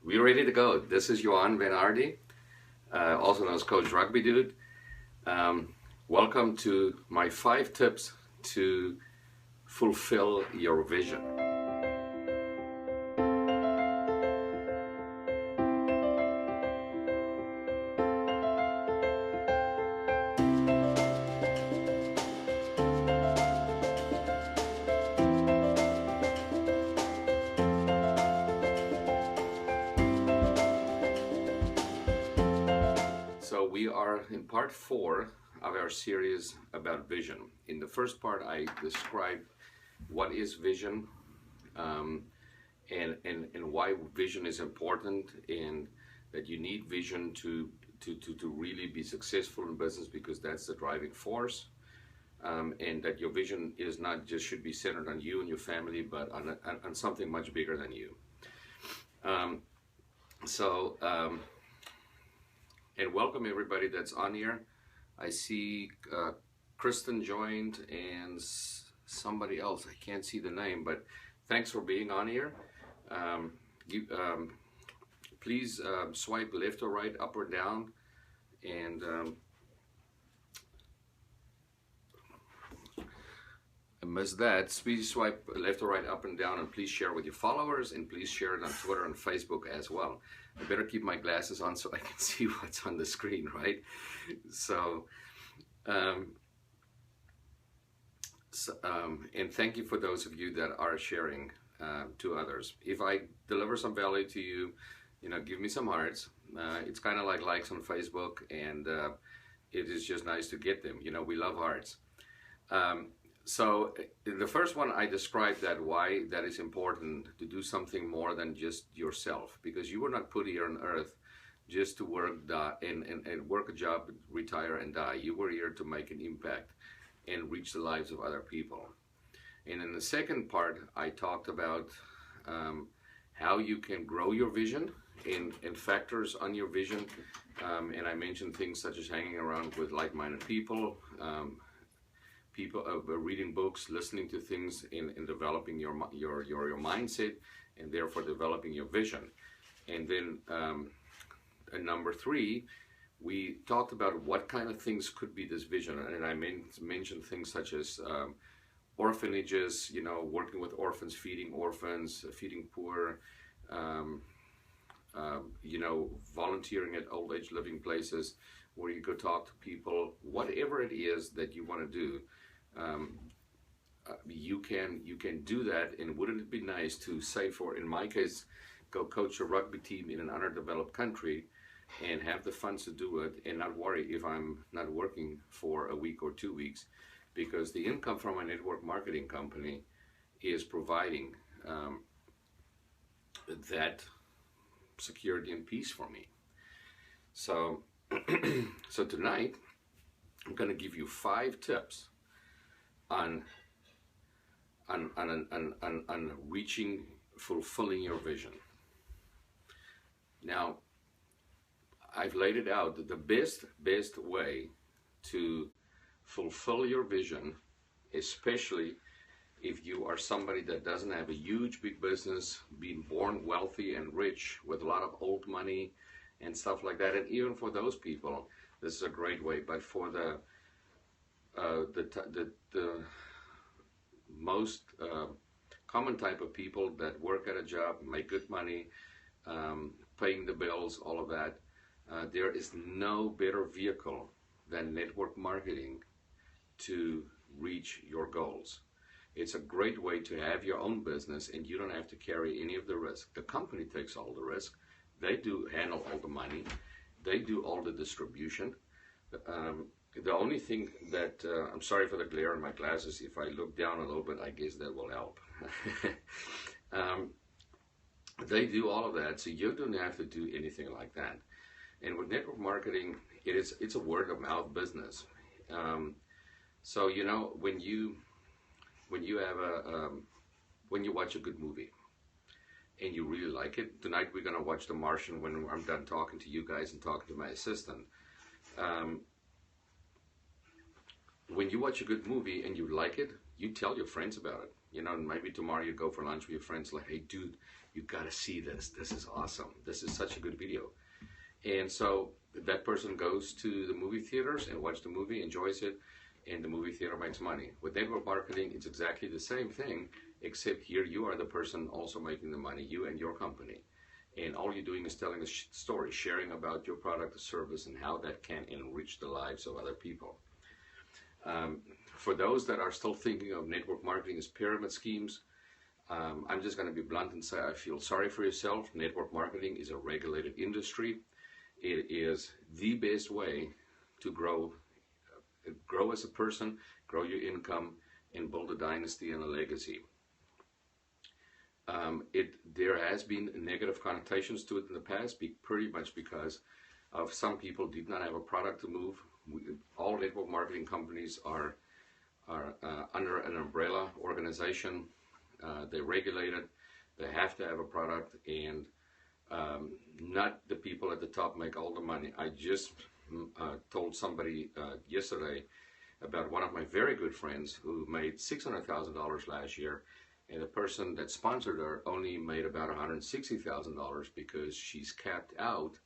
We're ready to go. This is Johan Van Ardy, also known as CoachRugbyDude. Welcome to my 5 tips to fulfill your vision. So we are in part 4 of our series about vision. In the first part, I described what is vision and why vision is important, and that you need vision to really be successful in business, because that's the driving force, and that your vision is not just should be centered on you and your family, but on something much bigger than you. And welcome everybody that's on here. I see Kristen joined and somebody else. I can't see the name, but thanks for being on here. Please swipe left or right, up or down, and I missed that. Please swipe left or right, up and down, and please share with your followers, and please share it on Twitter and Facebook as well. I better keep my glasses on so I can see what's on the screen, right? So, and thank you for those of you that are sharing to others. If I deliver some value to you, give me some hearts. It's kind of like likes on Facebook, and it is just nice to get them. We love hearts. So the first one, I described that why that is important to do something more than just yourself, because you were not put here on earth just to work and work a job, retire and die. You were here to make an impact and reach the lives of other people. And in the second part, I talked about how you can grow your vision and factors on your vision, and I mentioned things such as hanging around with like-minded people, reading books, listening to things, in developing your mindset, and therefore developing your vision. And then number 3, we talked about what kind of things could be this vision, and I mentioned things such as orphanages, working with orphans, feeding poor, volunteering at old age living places where you go talk to people. Whatever it is that you want to do, you can do that. And wouldn't it be nice to say, for in my case, go coach a rugby team in an underdeveloped country and have the funds to do it, and not worry if I'm not working for a week or 2 weeks, because the income from my network marketing company is providing that security and peace for me. So so tonight I'm going to give you 5 tips on fulfilling your vision. Now, I've laid it out that the best way to fulfill your vision, especially if you are somebody that doesn't have a huge big business, being born wealthy and rich with a lot of old money and stuff like that, and even for those people, this is a great way. But for the most common type of people that work at a job, make good money, paying the bills, all of that, there is no better vehicle than network marketing to reach your goals. It's a great way to have your own business, and you don't have to carry any of the risk. The company takes all the risk. They do handle all the money. They do all the distribution. The only thing that, I'm sorry for the glare in my glasses. If I look down a little bit, I guess that will help. They do all of that, so you don't have to do anything like that. And with network marketing, it's a word of mouth business. So when you watch a good movie and you really like it, tonight we're gonna watch The Martian when I'm done talking to you guys and talking to my assistant. When you watch a good movie and you like it, you tell your friends about it. Maybe tomorrow you go for lunch with your friends, like, hey dude, you got to see this. This is awesome. This is such a good video. And so that person goes to the movie theaters and watches the movie, enjoys it, and the movie theater makes money. With network marketing, it's exactly the same thing, except here you are the person also making the money, you and your company. And all you're doing is telling a story, sharing about your product or service and how that can enrich the lives of other people. For those that are still thinking of network marketing as pyramid schemes, I'm just going to be blunt and say I feel sorry for yourself. Network marketing is a regulated industry. It is the best way to grow as a person, grow your income, and build a dynasty and a legacy. There has been negative connotations to it in the past, pretty much because of some people did not have a product to move. All network marketing companies are under an umbrella organization. They're regulated. They have to have a product, and not the people at the top make all the money. I just told somebody yesterday about one of my very good friends who made $600,000 last year, and the person that sponsored her only made about $160,000 because she's capped out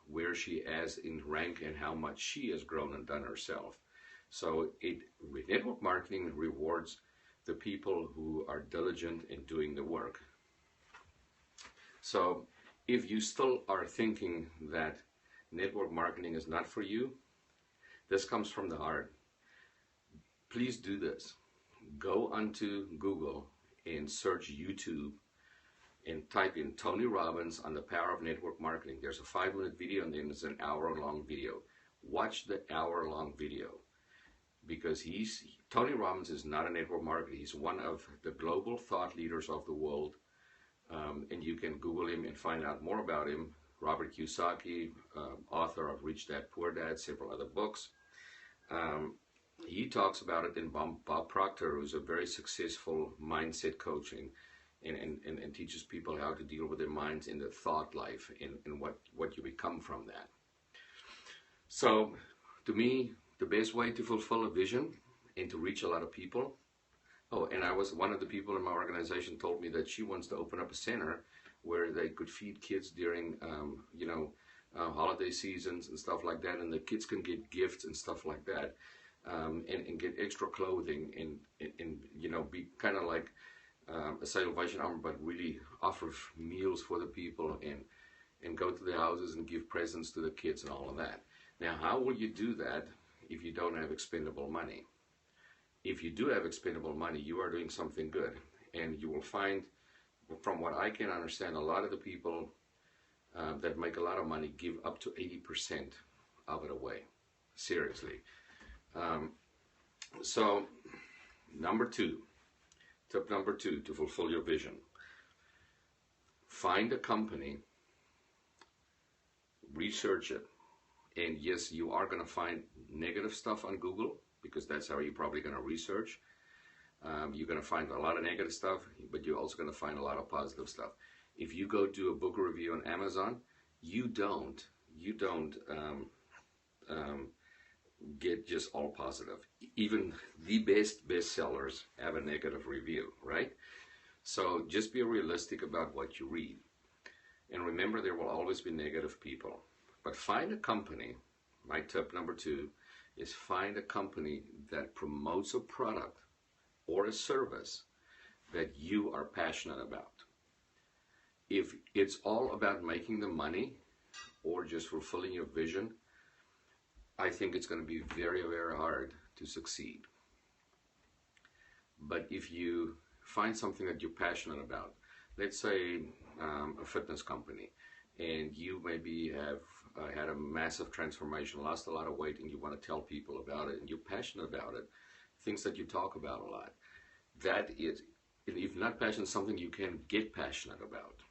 where she is in rank and how much she has grown and done herself. So network marketing rewards the people who are diligent in doing the work. So if you still are thinking that network marketing is not for you, this comes from the heart. Please do this. Go onto Google and search YouTube and type in Tony Robbins on the power of network marketing. There's a 5-minute video and then there's an hour-long video. Watch the hour-long video, because Tony Robbins is not a network marketer. He's one of the global thought leaders of the world, and you can Google him and find out more about him. Robert Kiyosaki, author of Rich Dad, Poor Dad, several other books. He talks about it in Bob Proctor, who's a very successful mindset coaching and teaches people how to deal with their minds in their thought life and what you become from that. So to me, the best way to fulfill a vision and to reach a lot of people. Oh, and one of the people in my organization told me that she wants to open up a center where they could feed kids during, holiday seasons and stuff like that, and the kids can get gifts and stuff like that, and get extra clothing and be kind of like a Salvation Army, but really offer meals for the people and go to their houses and give presents to the kids and all of that. Now, how will you do that if you don't have expendable money? If you do have expendable money, you are doing something good, and you will find, from what I can understand, a lot of the people that make a lot of money give up to 80% of it away. Seriously. So, tip number two to fulfill your vision. Find a company, research it, and yes, you are going to find negative stuff on Google, because that's how you're probably going to research. You're going to find a lot of negative stuff, but you're also going to find a lot of positive stuff. If you go do a book review on Amazon, you don't get just all positive. Even the best bestsellers have a negative review, right? So just be realistic about what you read. And remember, there will always be negative people. But find a company, my tip number 2, is find a company that promotes a product or a service that you are passionate about. If it's all about making the money or just fulfilling your vision, I think it's going to be very, very hard to succeed. But if you find something that you're passionate about, let's say a fitness company, and you maybe have had a massive transformation, lost a lot of weight, and you want to tell people about it, and you're passionate about it, things that you talk about a lot, that is, if not passion, something you can get passionate about.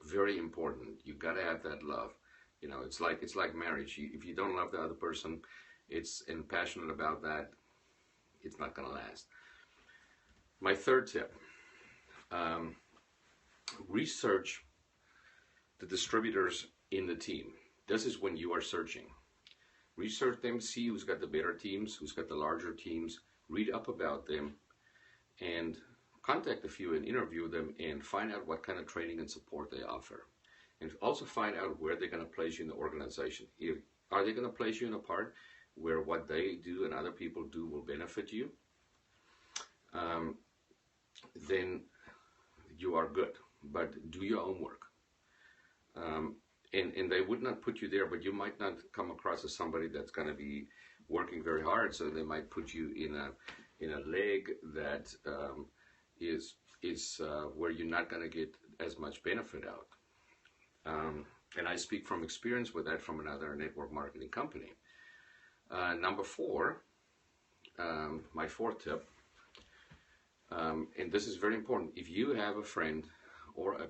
Very important. You got to have that love. You know, it's like marriage. If you don't love the other person, and passionate about that, it's not going to last. My third tip: research the distributors in the team. This is when you are searching. Research them, see who's got the better teams, who's got the larger teams, read up about them, and contact a few and interview them and find out what kind of training and support they offer. And also find out where they're going to place you in the organization. Are they going to place you in a part where what they do and other people do will benefit you? Then you are good. But do your own work. And they would not put you there, but you might not come across as somebody that's going to be working very hard. So they might put you in a leg that is where you're not going to get as much benefit out. And I speak from experience with that from another network marketing company. Number 4, my 4th tip, and this is very important. If you have a friend or a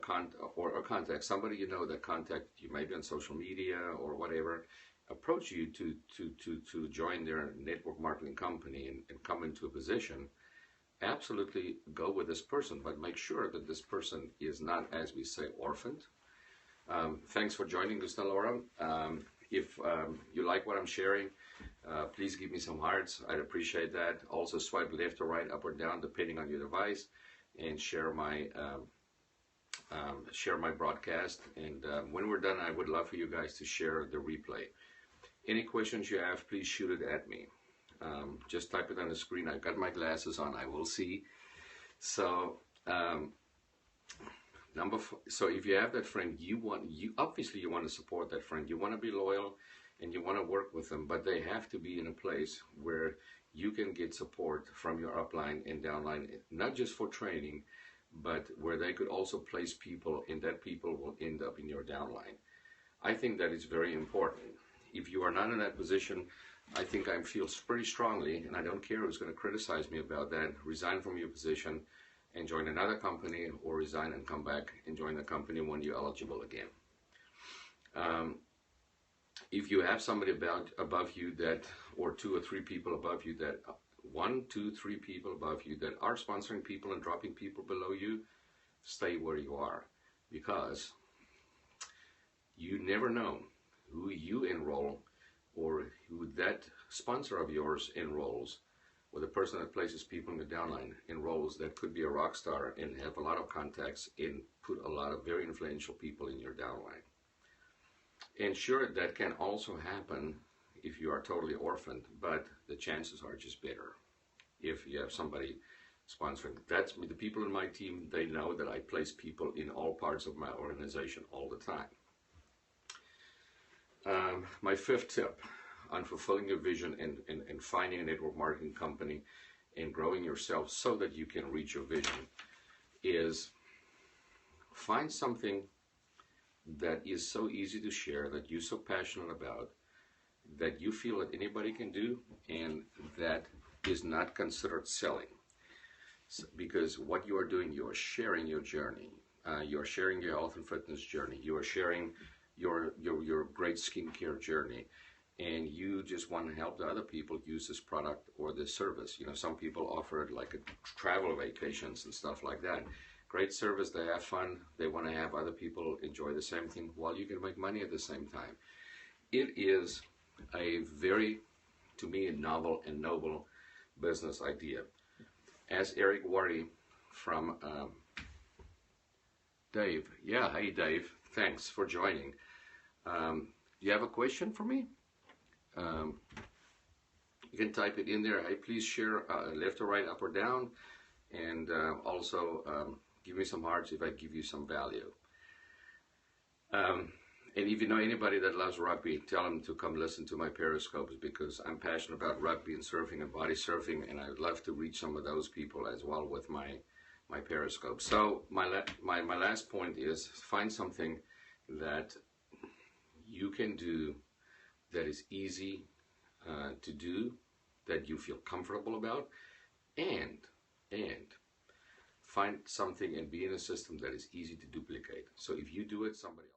contact, somebody you know that contacted you, maybe on social media or whatever, approach you to join their network marketing company and come into a position, absolutely go with this person, but make sure that this person is not, as we say, orphaned. Thanks for joining us, Laura. If you like what I'm sharing, please give me some hearts. I'd appreciate that. Also swipe left or right, up or down, depending on your device, and share my broadcast. And when we're done, I would love for you guys to share the replay. Any questions you have, please shoot it at me. Just type it on the screen. I've got my glasses on. I will see. So so if you have that friend, obviously you want to support that friend. You want to be loyal and you want to work with them, but they have to be in a place where you can get support from your upline and downline, not just for training, but where they could also place people, and that people will end up in your downline. I think that is very important. If you are not in that position, I think I feel pretty strongly, and I don't care who's going to criticize me about that, resign from your position and join another company, or resign and come back and join the company when you're eligible again. If you have somebody above you that, or 2 or 3 people above you that, 1, 2, 3 people above you that are sponsoring people and dropping people below you, stay where you are, because you never know who you enroll or who that sponsor of yours enrolls, or the person that places people in the downline enrolls, that could be a rock star and have a lot of contacts and put a lot of very influential people in your downline. And sure, that can also happen if you are totally orphaned, but the chances are just better if you have somebody sponsoring. That's the people in my team. They know that I place people in all parts of my organization all the time. My 5th tip on fulfilling your vision and finding a network marketing company and growing yourself so that you can reach your vision is find something that is so easy to share, that you're so passionate about, that you feel that anybody can do, and that is not considered selling. Because what you are doing, you are sharing your journey. You are sharing your health and fitness journey. You are sharing your great skincare journey. And you just want to help the other people use this product or this service. You know, some people offer it like a travel vacations and stuff like that. Great service, they have fun, they want to have other people enjoy the same thing while you can make money at the same time. It is a very, to me, novel and noble business idea. As Eric Worry from Dave, yeah, hey Dave, thanks for joining. Do you have a question for me? You can type it in there. Hey, please share left or right, up or down, and also give me some hearts if I give you some value. And if you know anybody that loves rugby, tell them to come listen to my periscopes, because I'm passionate about rugby and surfing and body surfing, and I'd love to reach some of those people as well with my periscope. So my last point is find something that you can do that is easy to do, that you feel comfortable about, and find something and be in a system that is easy to duplicate. So if you do it, somebody else